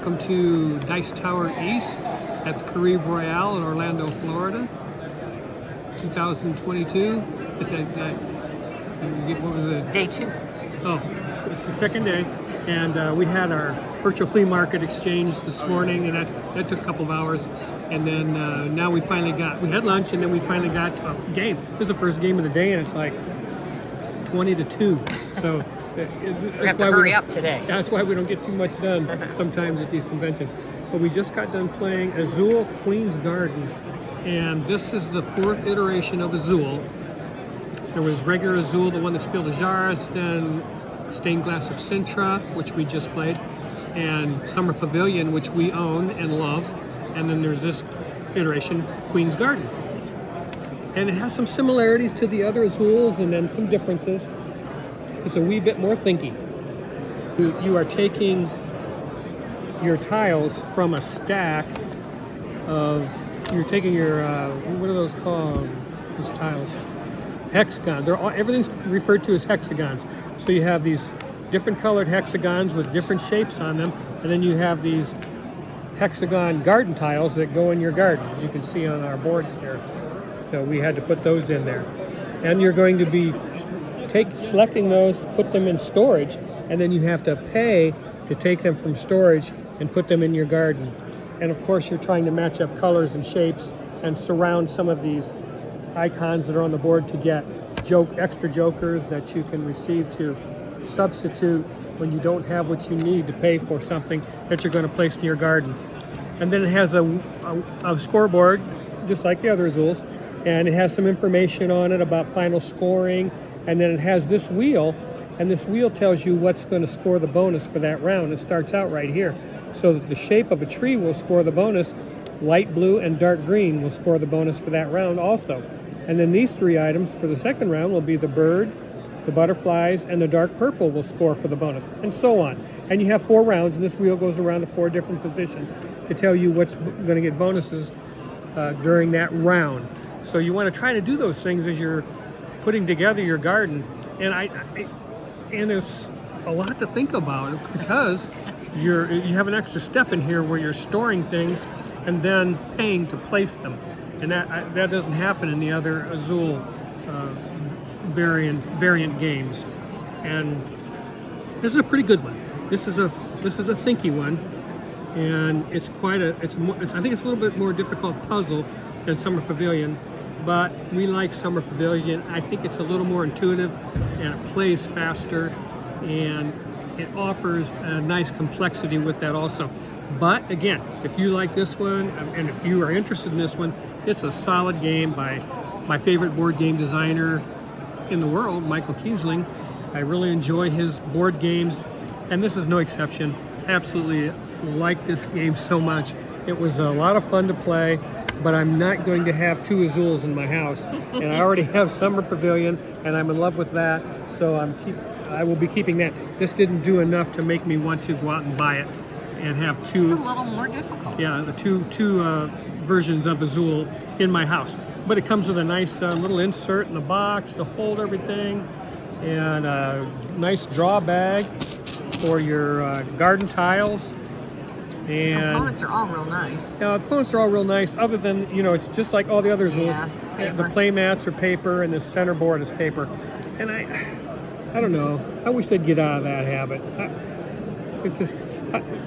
welcome to Dice Tower East at the Caribe Royale in Orlando, Florida, 2022. What was it? Day 2. Oh, it's the second day, and we had our virtual flea market exchange this morning, and that took a couple of hours. And then now we had lunch, and then we finally got to a game. This is the first game of the day, and it's like 20-2. So we have to hurry up today. That's why we don't get too much done sometimes at these conventions. But we just got done playing Azul Queen's Garden, and this is the 4th iteration of Azul. There was regular Azul, the one that Spiel des Jahres, then Stained Glass of Sintra, which we just played, and Summer Pavilion, which we own and love, and then there's this iteration, Queen's Garden. And it has some similarities to the other Azuls and then some differences. It's a wee bit more thinky. You are taking your tiles from a stack of, you're taking your, what are those called, these tiles? Hexagon. Everything's referred to as hexagons. So you have these different colored hexagons with different shapes on them, and then you have these hexagon garden tiles that go in your garden, as you can see on our boards here. So we had to put those in there. And you're going to be selecting those, put them in storage, and then you have to pay to take them from storage and put them in your garden. And of course you're trying to match up colors and shapes and surround some of these icons that are on the board to get extra jokers that you can receive to substitute when you don't have what you need to pay for something that you're going to place in your garden. And then it has a scoreboard, just like the other Azuls, and it has some information on it about final scoring. And then it has this wheel, and this wheel tells you what's going to score the bonus for that round. It starts out right here. So that the shape of a tree will score the bonus, light blue and dark green will score the bonus for that round also. And then these 3 items for the second round will be the bird, the butterflies, and the dark purple will score for the bonus, and so on. And you have 4 rounds, and this wheel goes around to 4 different positions to tell you what's going to get bonuses during that round. So you want to try to do those things as you're putting together your garden, and there's a lot to think about because you have an extra step in here where you're storing things and then paying to place them, and that doesn't happen in the other Azul variant games. And this is a pretty good one. This is a thinky one, and it's I think it's a little bit more difficult puzzle than Summer Pavilion. But we like Summer Pavilion. I think it's a little more intuitive, and it plays faster, and it offers a nice complexity with that also. But again, if you like this one, and if you are interested in this one, it's a solid game by my favorite board game designer in the world, Michael Kiesling. I really enjoy his board games, and this is no exception. Absolutely like this game so much. It was a lot of fun to play. But I'm not going to have 2 Azuls in my house, and I already have Summer Pavilion, and I'm in love with that, so I will be keeping that. This didn't do enough to make me want to go out and buy it and have 2. It's a little more difficult. Yeah, the two versions of Azul in my house. But it comes with a nice little insert in the box to hold everything, and a nice draw bag for your garden tiles. And components are all real nice. Yeah, the components are all real nice, other than, it's just like all the other Azuls. Yeah, the play mats are paper, and the center board is paper. And I don't know. I wish they'd get out of that habit. It's just,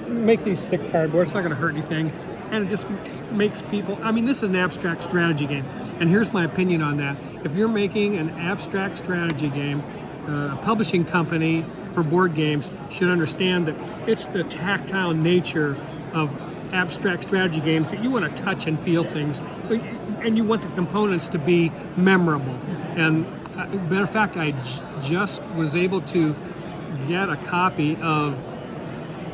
make these thick cardboard. It's not going to hurt anything. And it just makes people, this is an abstract strategy game. And here's my opinion on that. If you're making an abstract strategy game, a publishing company for board games should understand that it's the tactile nature of abstract strategy games that you want to touch and feel things, and you want the components to be memorable. And matter of fact, I just was able to get a copy of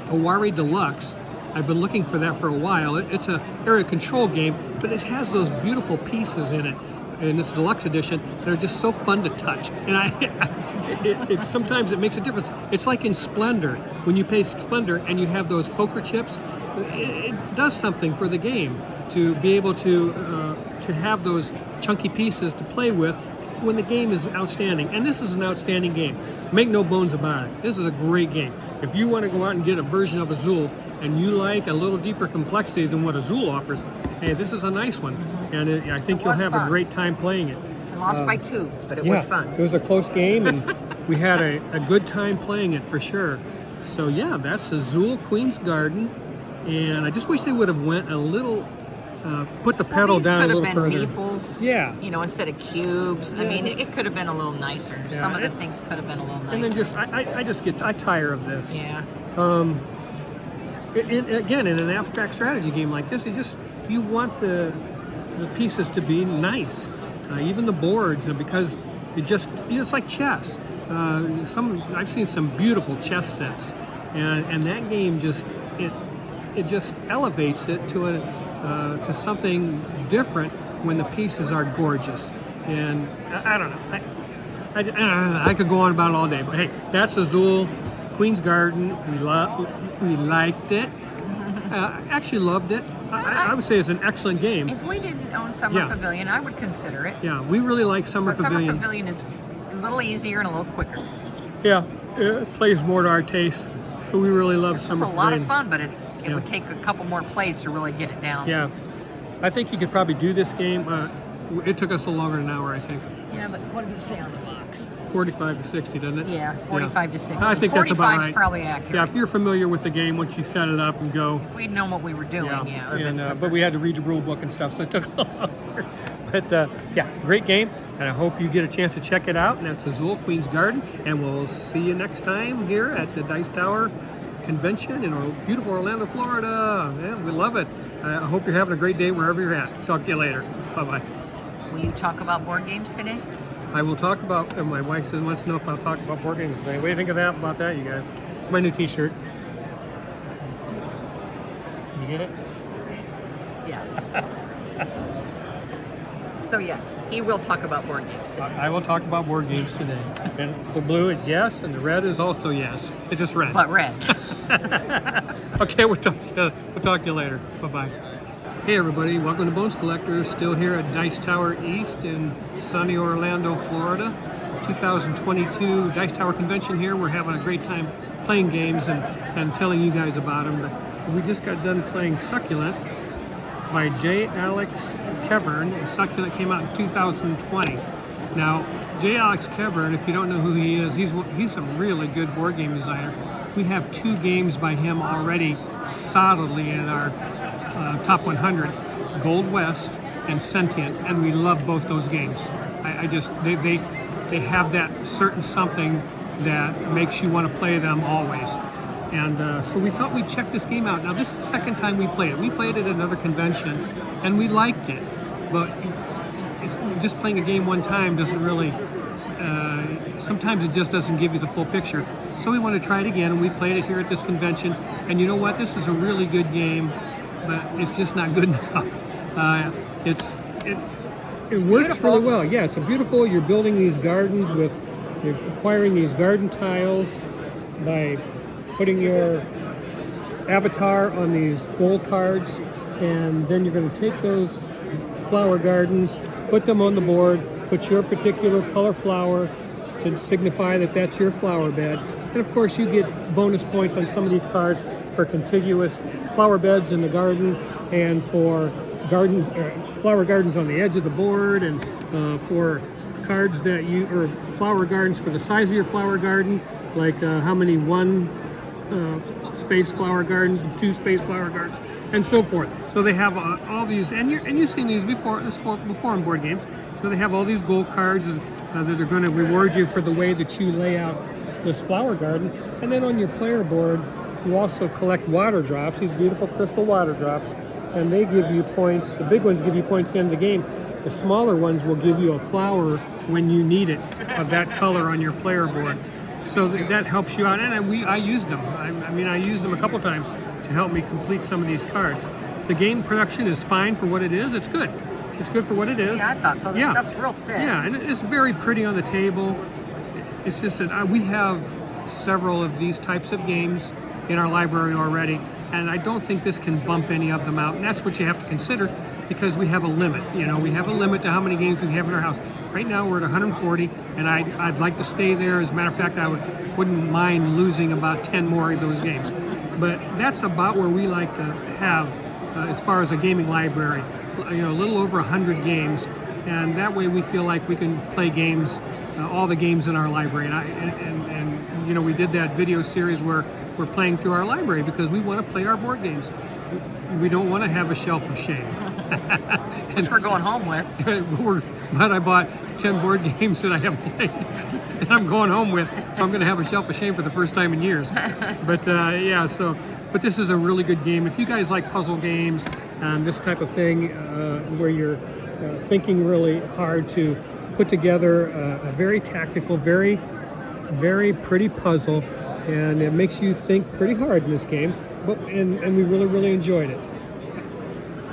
Awari Deluxe. I've been looking for that for a while. It's an area control game, but it has those beautiful pieces in it in this deluxe edition that are just so fun to touch. And sometimes it makes a difference. It's like in Splendor. When you play Splendor and you have those poker chips, it does something for the game to be able to have those chunky pieces to play with when the game is outstanding, and this is an outstanding game. Make no bones about it. This is a great game. If you want to go out and get a version of Azul, and you like a little deeper complexity than what Azul offers, hey, this is a nice one, and I think you'll have a great time playing it. I lost by 2, but it was fun. It was a close game, and we had a good time playing it for sure. So yeah, that's Azul Queen's Garden, and I just wish they would have went a little, put the pedal down a little further. These could have been meeples, you know, instead of cubes. I mean, it could have been a little nicer. Some of the things could have been a little nicer. And then I tire of this. Yeah. Again, in an abstract strategy game like this, you want the pieces to be nice, even the boards, because it's like chess. I've seen some beautiful chess sets, and that game just elevates it to something different when the pieces are gorgeous. And I don't know. I could go on about it all day, but hey, that's Azul Queen's Garden. We liked it. Actually loved it. I would say it's an excellent game. If we didn't own Summer Pavilion, I would consider it. Yeah, we really like Summer Pavilion. Summer Pavilion is a little easier and a little quicker. Yeah, it plays more to our taste, so we really love Summer Pavilion. It's a lot of fun, but it would take a couple more plays to really get it down. Yeah, I think you could probably do this game. It took us a longer than an hour, I think. Yeah, but what does it say on the box? 45 to 60, doesn't it? Yeah, 45 to 60. I think that's about right. 45 is probably accurate. Yeah, if you're familiar with the game, once you set it up and go. If we'd known what we were doing, but we had to read the rule book and stuff, so it took a lot longer. But yeah, great game, and I hope you get a chance to check it out. And that's Azul Queen's Garden, and we'll see you next time here at the Dice Tower Convention in beautiful Orlando, Florida. Yeah, we love it. I hope you're having a great day wherever you're at. Talk to you later. Bye-bye. Will you talk about board games today? I will talk about, my wife wants to know if I'll talk about board games today. What do you think of that, about that, you guys? It's my new t-shirt. You get it? Yeah. So yes, he will talk about board games today. I will talk about board games today. And the blue is yes, and the red is also yes. It's just red. But red. Okay, we'll talk to you later. Bye-bye. Hey everybody, welcome to Bones Collectors, still here at Dice Tower East in sunny Orlando, Florida. 2022 Dice Tower Convention here. We're having a great time playing games and telling you guys about them. But we just got done playing Succulent by J. Alex Kevern. Succulent came out in 2020. Now, J. Alex Kevern, if you don't know who he is, he's a really good board game designer. We have 2 games by him already solidly in our top 100, Gold West and Sentient, and we love both those games. They have that certain something that makes you want to play them always. And so we thought we'd check this game out. Now this is the second time we played it. We played it at another convention and we liked it, but just playing a game one time doesn't really, sometimes it just doesn't give you the full picture. So we want to try it again, and we played it here at this convention. And you know what? This is a really good game, but it's just not good enough. It works really well. Yeah, it's beautiful. You're building these gardens you're acquiring these garden tiles by putting your avatar on these gold cards, and then you're going to take those flower gardens, put them on the board, put your particular color flower to signify that that's your flower bed. And of course you get bonus points on some of these cards for contiguous flower beds in the garden, and for gardens, flower gardens on the edge of the board, and for cards or flower gardens for the size of your flower garden, like how many space flower gardens, 2 space flower gardens, and so forth. So they have all these, and you've seen these before in board games. So they have all these gold cards that are going to reward you for the way that you lay out this flower garden. And then on your player board, you also collect water drops, these beautiful crystal water drops, and they give you points. The big ones give you points at the end of the game. The smaller ones will give you a flower when you need it of that color on your player board. So that helps you out, and I used them. I used them a couple times to help me complete some of these cards. The game production is fine for what it is. It's good. It's good for what it is. Yeah, I thought so. This stuff's real thick. Yeah, and it's very pretty on the table. It's just that we have several of these types of games in our library already, and I don't think this can bump any of them out. And that's what you have to consider, because we have a limit. You know, we have a limit to how many games we have in our house. Right now we're at 140, and I'd like to stay there. As a matter of fact, I wouldn't mind losing about 10 more of those games. But that's about where we like to have, as far as a gaming library, you know, a little over 100 games, and that way we feel like we can play games, all the games in our library. And you know, we did that video series where we're playing through our library because we want to play our board games. We don't want to have a shelf of shame. Which we're going home with. But I bought 10 board games that I haven't played, and I'm going home with, so I'm going to have a shelf of shame for the first time in years. But yeah, but this is a really good game. If you guys like puzzle games, this type of thing, where you're thinking really hard to put together a very tactical, very, very pretty puzzle, and it makes you think pretty hard in this game. But and we really, really enjoyed it.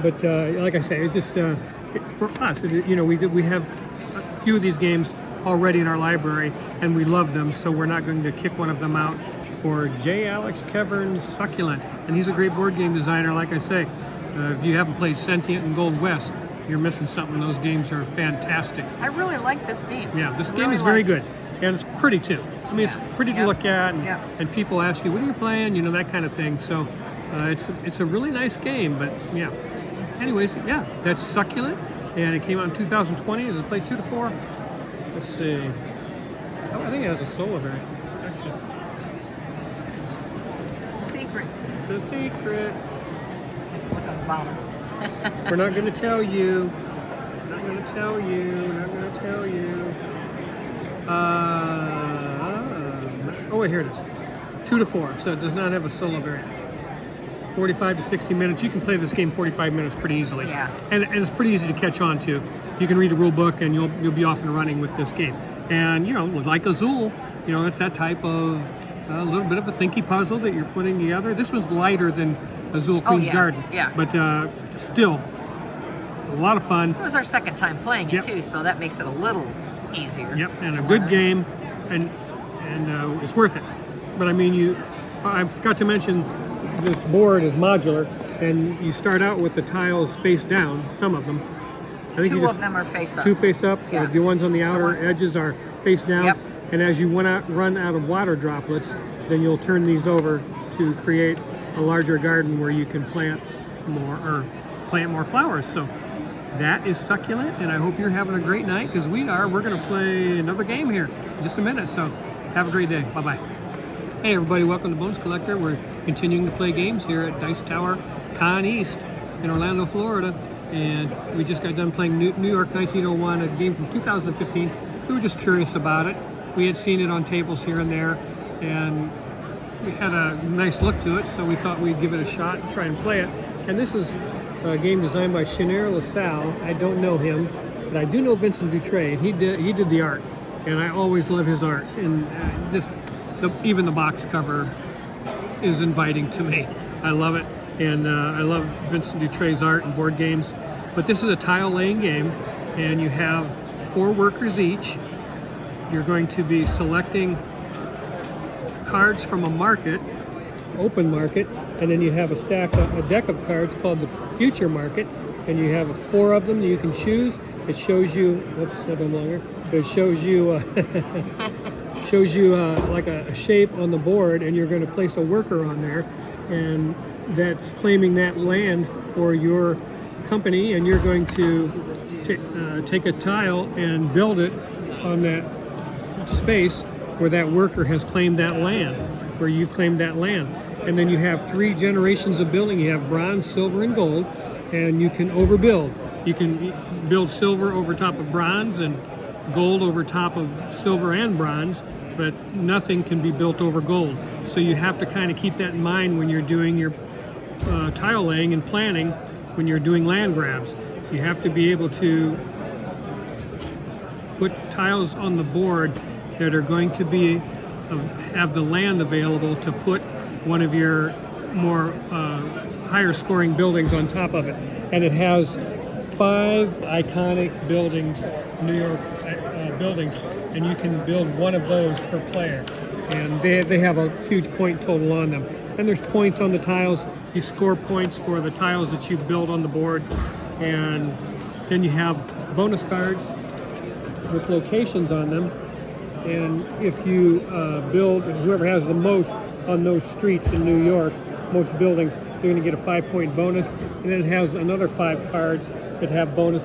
But like I say, it just for us, you know, we have a few of these games already in our library, and we love them. So we're not going to kick one of them out for J. Alex Kevern's Succulent, and he's a great board game designer. Like I say, if you haven't played Sentient and Gold West, you're missing something. Those games are fantastic. I really like this game. Yeah, this game is very good, and it's pretty too. I mean, it's pretty to look at, and people ask you, what are you playing? You know, that kind of thing. So it's a really nice game, but yeah. Anyways, yeah, that's Succulent, and it came out in 2020. Is it played 2 to 4? Let's see. Oh, I think it has a solo variant, actually. Secret. It's a secret. Look on the bottom. We're not going to tell you. We're not going to tell you. We're not going to tell you. Oh, wait, here it is. 2 to 4, so it does not have a solo variant. 45 to 60 minutes. You can play this game 45 minutes pretty easily. Yeah. And it's pretty easy to catch on to. You can read the rule book and you'll be off and running with this game. And you know, like Azul, you know, it's that type of a little bit of a thinky puzzle that you're putting together. This one's lighter than Azul Queen's Garden. Yeah. But still, a lot of fun. It was our second time playing it too, so that makes it a little easier. Yep, and a good game, and it's worth it. But I mean, I forgot to mention, this board is modular, and you start out with the tiles face down, some of them. I think Two of them are face up. 2 face up. Yeah. The ones on the outer edges are face down. Yep. And as you run out of water droplets, then you'll turn these over to create a larger garden where you can plant more flowers. So that is Succulent, and I hope you're having a great night, because we are. We're going to play another game here in just a minute. So have a great day. Bye-bye. Hey everybody, welcome to Bones Collector. We're continuing to play games here at Dice Tower Con East in Orlando, Florida. And we just got done playing New York 1901, a game from 2015. We were just curious about it. We had seen it on tables here and there, and we had a nice look to it, so we thought we'd give it a shot and try and play it. And this is a game designed by Chenere LaSalle. I don't know him, but I do know Vincent Dutray, and he did the art. And I always love his art, and even the box cover is inviting to me. I love it, and I love Vincent Dutray's art and board games. But this is a tile laying game, and you have 4 workers each. You're going to be selecting cards from a market, open market, and then you have a deck of cards called the future market, and you have 4 of them that you can choose. It shows you, whoops, that no longer. It shows you like a shape on the board, and you're going to place a worker on there, and that's claiming that land for your company, and you're going to take a tile and build it on that space where that worker has claimed that land, where you've claimed that land. And then you have 3 generations of building. You have bronze, silver, and gold, and you can overbuild. You can build silver over top of bronze and gold over top of silver and bronze, but nothing can be built over gold. So you have to kind of keep that in mind when you're doing your tile laying and planning, when you're doing land grabs. You have to be able to put tiles on the board that are going to have the land available to put one of your more higher scoring buildings on top of it. And it has 5 iconic buildings, New York buildings, and you can build one of those per player. and they have a huge point total on them. And there's points on the tiles. You score points for the tiles that you've built on the board, and then you have bonus cards with locations on them. And if you build, whoever has the most on those streets in New York, most buildings, you're going to get a 5-point bonus. And then it has another 5 cards that have bonus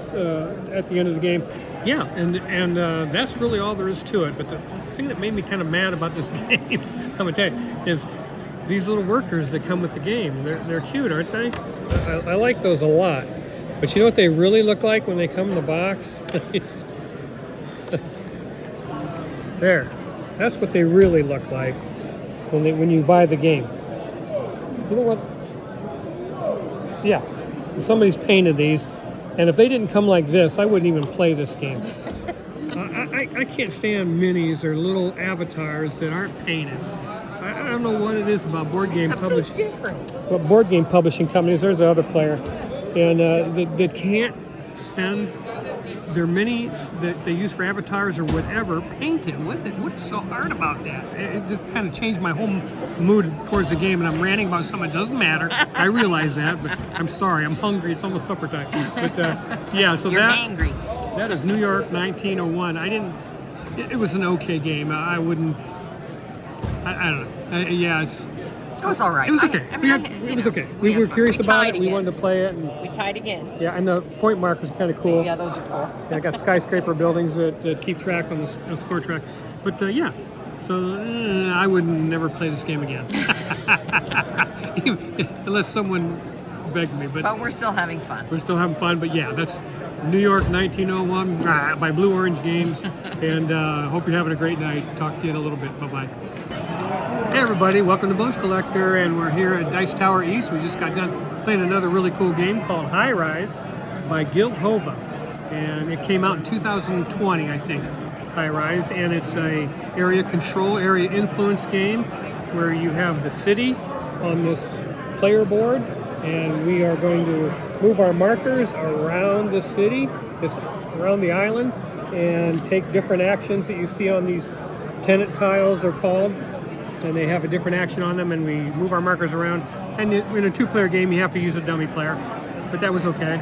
at the end of the game. Yeah, and that's really all there is to it. But the thing that made me kind of mad about this game, I'm going to tell you, is these little workers that come with the game. They're cute, aren't they? I like those a lot. But you know what they really look like when they come in the box? There. That's what they really look like when you buy the game. You know what? Yeah. Somebody's painted these, and if they didn't come like this, I wouldn't even play this game. I can't stand minis or little avatars that aren't painted. I don't know what it is about board game publishing. What board game publishing companies? There's the other player, and that can't send their minis that they use for avatars or whatever painted. What is so hard about that? It just kind of changed my whole mood towards the game, and I'm ranting about something that doesn't matter. I realize that, but I'm sorry. I'm hungry. It's almost supper time. But yeah, so You're angry. That is New York 1901. It was an okay game. I wouldn't. I don't know. Yeah, it was all right. It was okay. It was okay. We were curious about it. We wanted to play it. And, we tied again. Yeah, and the point markers are kind of cool. Yeah, those are cool. Yeah, I got skyscraper buildings that keep track on the score track. But yeah, so I would never play this game again. Unless someone begged me. But we're still having fun. We're still having fun. But yeah, that's New York 1901 by Blue Orange Games. And hope you're having a great night. Talk to you in a little bit. Bye-bye. Hey everybody, welcome to Bones Collector, and we're here at Dice Tower East. We just got done playing another really cool game called High Rise by Guildhova, and it came out in 2020, I think. High Rise, and it's a area control, area influence game where you have the city on this player board, and we are going to move our markers around the city, around the island, and take different actions that you see on these tenant tiles, they're called. And they have a different action on them, and we move our markers around. And in a 2-player game, you have to use a dummy player, but that was okay.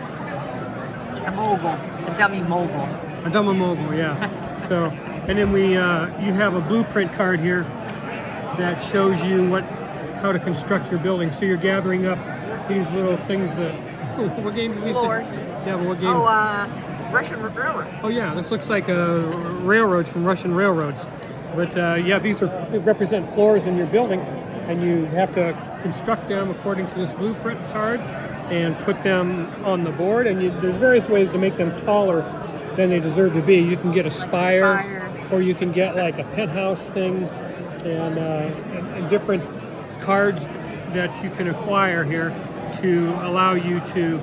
A dummy mogul. A dummy mogul, yeah. So, and then you have a blueprint card here that shows you how to construct your building. So you're gathering up these little things that. What game did we Floors. say? Yeah, but what game? Russian railroads. Oh yeah, this looks like railroads from Russian railroads. But yeah, these represent floors in your building, and you have to construct them according to this blueprint card and put them on the board. And there's various ways to make them taller than they deserve to be. You can get a spire. Or you can get like a penthouse thing, and different cards that you can acquire here to allow you to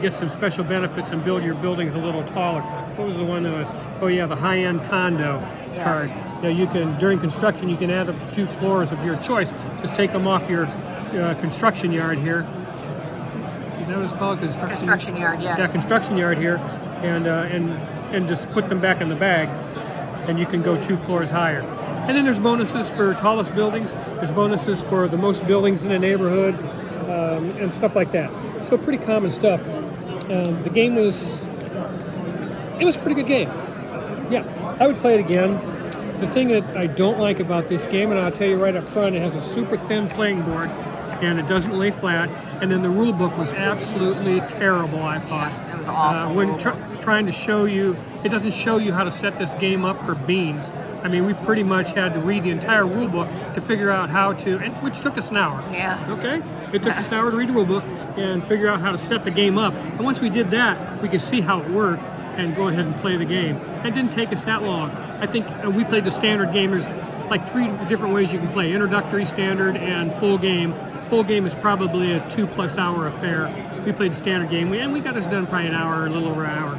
get some special benefits and build your buildings a little taller. What was the one that was? Oh yeah, the high-end condo card. Now you can, during construction, you can add up to 2 floors of your choice. Just take them off your construction yard here. Is that what it's called? Construction yard, yes. Yeah, construction yard here, and just put them back in the bag, and you can go 2 floors higher. And then there's bonuses for tallest buildings. There's bonuses for the most buildings in a neighborhood, and stuff like that. So pretty common stuff. The game was a pretty good game. Yeah, I would play it again. The thing that I don't like about this game, and I'll tell you right up front, it has a super thin playing board, and it doesn't lay flat. And then the rule book was absolutely terrible, I thought. Yeah, it was awful. When trying to show you, it doesn't show you how to set this game up for beans. I mean, we pretty much had to read the entire rule book to figure out how to, which took us an hour. Yeah. Okay? It took us an hour to read the rule book and figure out how to set the game up. And once we did that, we could see how it worked and go ahead and play the game. It didn't take us that long. I think we played the standard game. There's like 3 different ways you can play: introductory, standard, and full game. Full game is probably a 2+ hour affair. We played the standard game, and we got us done probably an hour, a little over an hour,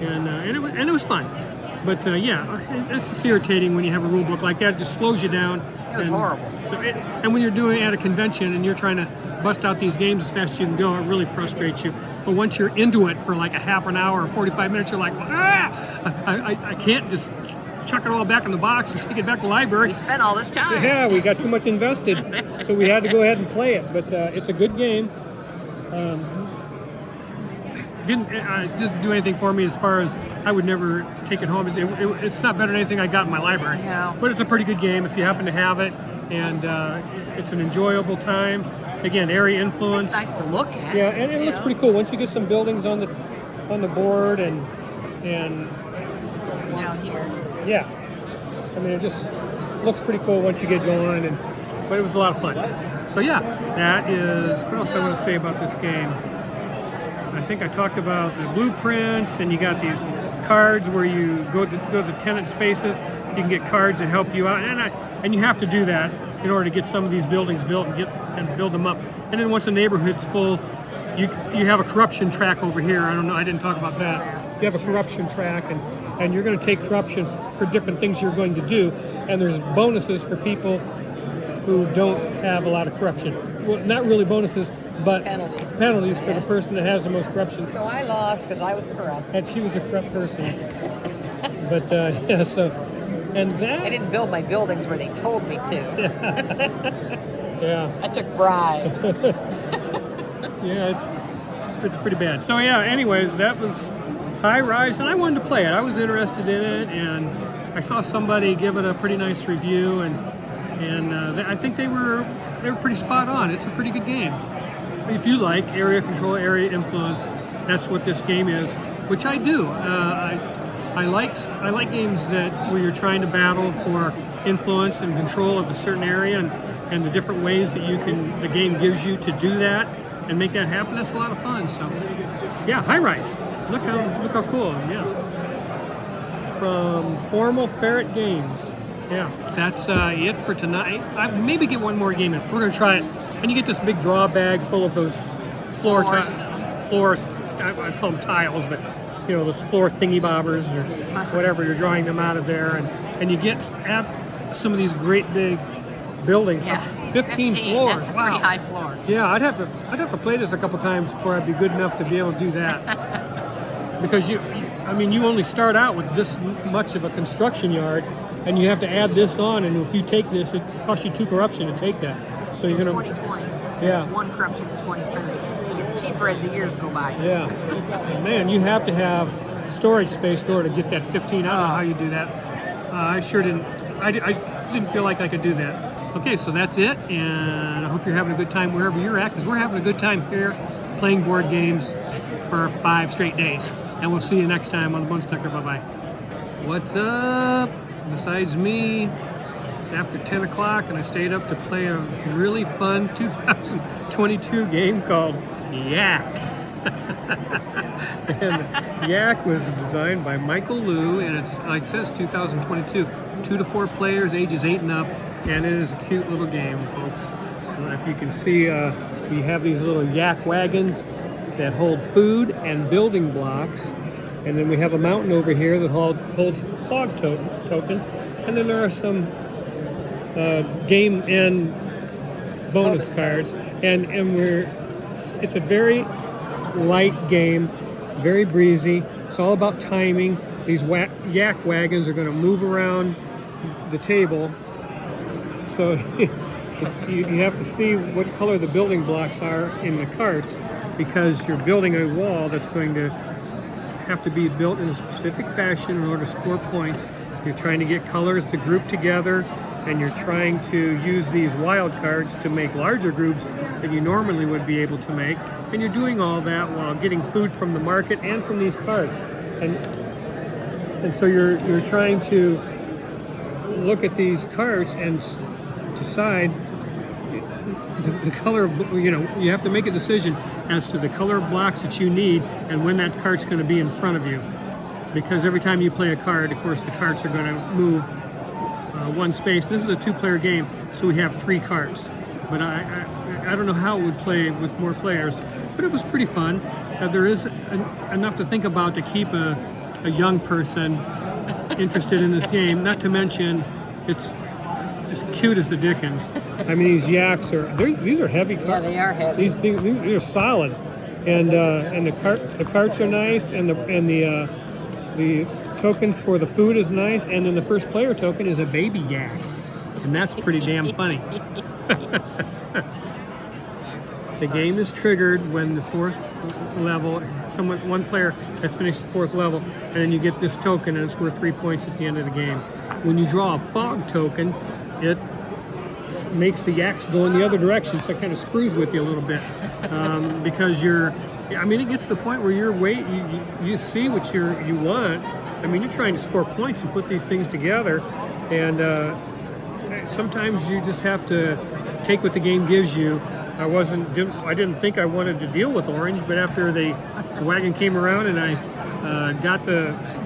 and it was fun. But yeah, it's just irritating when you have a rule book like that. It just slows you down. It was horrible. And when you're doing it at a convention and you're trying to bust out these games as fast as you can go, it really frustrates you. But once you're into it for like a half an hour or 45 minutes, you're like, I can't just chuck it all back in the box and take it back to the library. We spent all this time. Yeah, we got too much invested, so we had to go ahead and play it. But it's a good game. Didn't do anything for me as far as I would never take it home. It's not better than anything I got in my library. No. But it's a pretty good game if you happen to have it, and it's an enjoyable time. Again, area influence. It's nice to look at. Yeah, and it looks pretty cool once you get some buildings on the board and down here. yeah. I mean, it just looks pretty cool once you get going, but it was a lot of fun. So yeah, that is what else I want to say about this game. I think I talked about the blueprints, and you got these cards where you go to the tenant spaces. You can get cards that help you out, and you have to do that in order to get some of these buildings built and build them up. And then once the neighborhood's full, you have a corruption track over here. I don't know. I didn't talk about that. You have a corruption track, and you're going to take corruption for different things you're going to do. And there's bonuses for people who don't have a lot of corruption. Well, not really bonuses, but penalties for the person that has the most corruption. So I lost because I was corrupt. And she was a corrupt person. But yeah, so, and that... I didn't build my buildings where they told me to. Yeah. I took bribes. Yeah, it's pretty bad. So yeah, anyways, that was High Rise, and I wanted to play it. I was interested in it, and I saw somebody give it a pretty nice review, and I think they were pretty spot on. It's a pretty good game. If you like area control, area influence, that's what this game is, which I do. I like games where you're trying to battle for influence and control of a certain area, and the different ways that the game gives you to do that and make that happen. That's a lot of fun. So yeah, High Rise. Look how cool. Yeah. From Formal Ferret Games. Yeah, that's it for tonight. I maybe get one more game in. We're gonna try it. And you get this big draw bag full of those floor. I call them tiles, but you know, those floor thingy bobbers or whatever. You're drawing them out of there, and you get at some of these great big buildings. Yeah, 15 floors. That's a wow. pretty high floor. Yeah, I'd have to play this a couple times before I'd be good enough to be able to do that. Because you only start out with this much of a construction yard, and you have to add this on, and if you take this, it costs you 2 corruption to take that. So you're gonna 2020. Yeah. It's 1 corruption in 2030. It's cheaper as the years go by. Yeah. And man, you have to have storage space in order to get that 15. I don't know how you do that. I sure didn't. I didn't feel like I could do that. Okay, so that's it, and I hope you're having a good time wherever you're at, because we're having a good time here playing board games for 5 straight days. And we'll see you next time on the Bun Stucker. Bye-bye. What's up? Besides me, it's after 10 o'clock, and I stayed up to play a really fun 2022 game called Yak. And Yak was designed by Michael Liu, and it's, like it says, 2022. 2 to 4 players, ages 8 and up, and it is a cute little game, folks. If you can see, we have these little yak wagons that hold food and building blocks, and then we have a mountain over here that holds fog tokens, and then there are some game and bonus cards, and it's a very light game, very breezy. It's all about timing. These yak wagons are going to move around the table, so you have to see what color the building blocks are in the carts, because you're building a wall that's going to have to be built in a specific fashion in order to score points. You're trying to get colors to group together, and you're trying to use these wild cards to make larger groups than you normally would be able to make, and you're doing all that while getting food from the market and from these cards, and so you're trying to look at these cards and decide the color of, you have to make a decision as to the color of blocks that you need and when that card's going to be in front of you, because every time you play a card, of course, the cards are going to move 1 space. This is a 2-player game, so we have 3 cards, but I don't know how it would play with more players, but it was pretty fun. There is enough to think about to keep a young person interested in this game, not to mention it's as cute as the dickens. I mean, these yaks these are heavy cards. Yeah, they are heavy. These are solid, and the carts are nice, and the The tokens for the food is nice, and then the first player token is a baby yak, and that's pretty damn funny. The game is triggered when the fourth level, one player has finished the fourth level, and then you get this token, and it's worth 3 points at the end of the game. When you draw a fog token, it makes the yaks go in the other direction, so it kind of screws with you a little bit, because it gets to the point where you see what you want. I mean, you're trying to score points and put these things together, and sometimes you just have to take what the game gives you. I didn't think I wanted to deal with orange, but after the wagon came around and I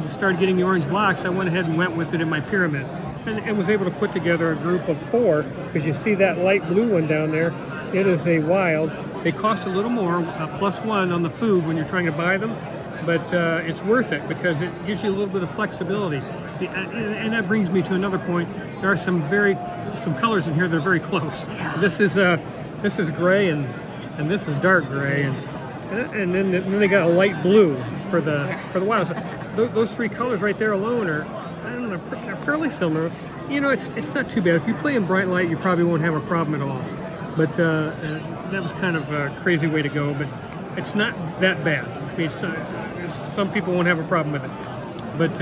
started getting the orange blocks, I went ahead and went with it in my pyramid, and was able to put together a group of 4. Because you see that light blue one down there, it is a wild. They cost a little more, +1 on the food when you're trying to buy them, but it's worth it because it gives you a little bit of flexibility. And that brings me to another point. There are some colors in here that are very close. This is gray and this is dark gray, and then they got a light blue for the wild. So those 3 colors right there alone are, I don't know, they're fairly similar. It's not too bad. If you play in bright light, you probably won't have a problem at all. But that was kind of a crazy way to go, but it's not that bad. I mean, some people won't have a problem with it. But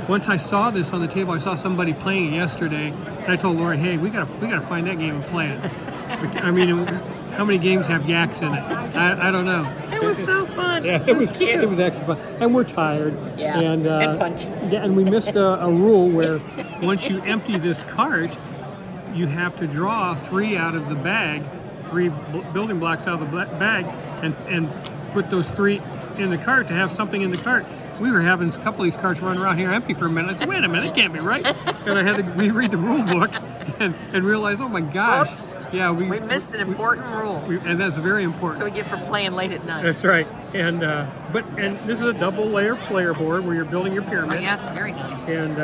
once I saw this on the table, I saw somebody playing it yesterday, and I told Lori, "Hey, we gotta find that game and play it." I mean, how many games have yaks in it? I don't know. It was so fun. Yeah, it was cute. It was actually fun, and we're tired. Yeah, and punchy. Yeah, and we missed a rule where once you empty this cart, you have to draw 3 out of the bag, 3 building blocks out of the bag, and put those 3 in the cart to have something in the cart. We were having a couple of these carts run around here empty for a minute. I said, wait a minute, it can't be right. And I had to reread the rule book and realize, oh my gosh. Oops. Yeah, we missed an important rule. And that's very important. So we get for playing late at night. That's right. And this is a double layer player board where you're building your pyramid. Oh, yeah, it's very nice. And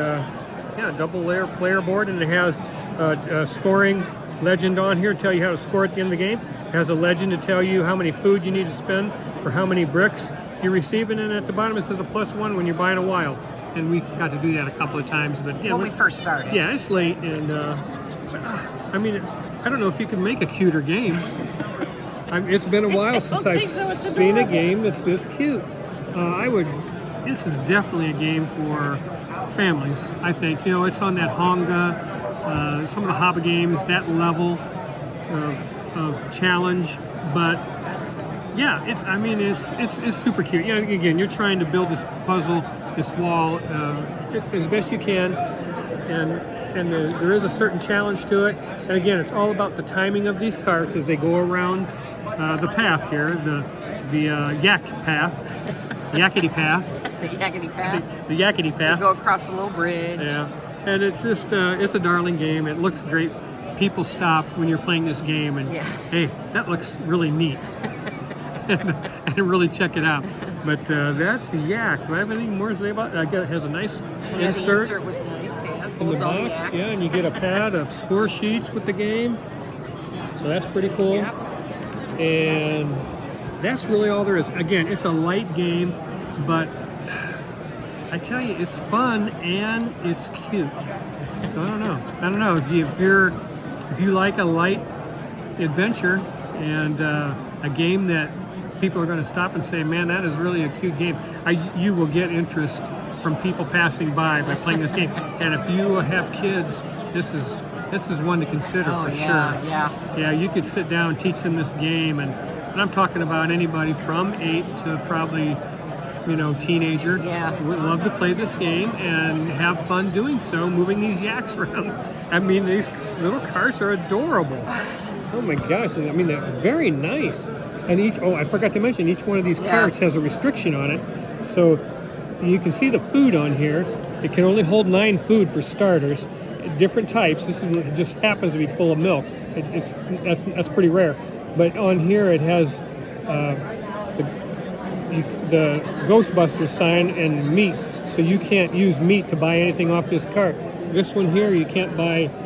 double layer player board, and it has a scoring legend on here to tell you how to score at the end of the game. It has a legend to tell you how many food you need to spend for how many bricks you're receiving, and at the bottom it says a +1 when you're buying a wild. And we got to do that a couple of times, but when we first started. Yeah, it's late, and I mean, I don't know if you can make a cuter game. It's been a while since I've seen a game that's this cute. This is definitely a game for families, I think. It's on that Honga, some of the hobby games, that level of challenge, but yeah, it's super cute. Again, you're trying to build this puzzle, this wall, as best you can, and there is a certain challenge to it. And again, it's all about the timing of these carts as they go around the path here, the yak path, yakety path. The yakety path. The yakety path. You go across the little bridge. Yeah, and it's just it's a darling game. It looks great. People stop when you're playing this game and hey, that looks really neat. and really check it out. But that's a yak. Do I have anything more to say about it? It has a nice insert. The insert was nice, yeah. In the box, yeah, and you get a pad of score sheets with the game. So that's pretty cool. Yep. And that's really all there is. Again, it's a light game, but I tell you, it's fun and it's cute. So I don't know. If you like a light adventure and a game that people are going to stop and say, man, that is really a cute game, you will get interest from people passing by playing this game. And if you have kids, this is one to consider for sure. Yeah, you could sit down and teach them this game, and I'm talking about anybody from 8 to probably teenager. Yeah, would love to play this game and have fun doing so, moving these yaks around. I mean, these little carts are adorable. Oh my gosh, I mean, they're very nice. And I forgot to mention, each one of these carts has a restriction on it. So you can see the food on here. It can only hold 9 food for starters, different types. It just happens to be full of milk. That's pretty rare. But on here it has the Ghostbusters sign and meat. So you can't use meat to buy anything off this cart. This one here, you can't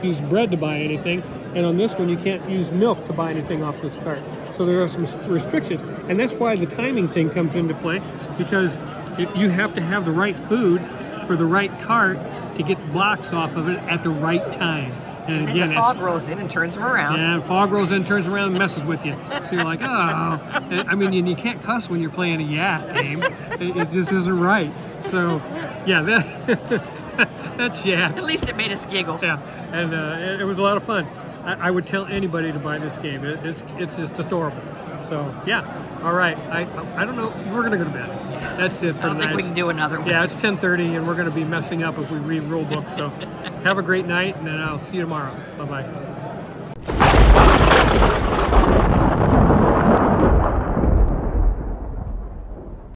use bread to buy anything. And on this one, you can't use milk to buy anything off this cart. So there are some restrictions. And that's why the timing thing comes into play, because You have to have the right food for the right cart to get blocks off of it at the right time. And then the fog rolls in and turns them around. Yeah, fog rolls in, turns around, and messes with you. So you're like, oh. I mean, you can't cuss when you're playing a yak game. It just isn't right. So, yeah, that's yak. At least it made us giggle. Yeah, and it was a lot of fun. I would tell anybody to buy this game. It's just adorable. So, yeah. All right. I don't know. We're going to go to bed. That's it for I don't think we can do another one. Yeah, it's 10:30, and we're going to be messing up if we read rule books. So have a great night, and then I'll see you tomorrow. Bye-bye.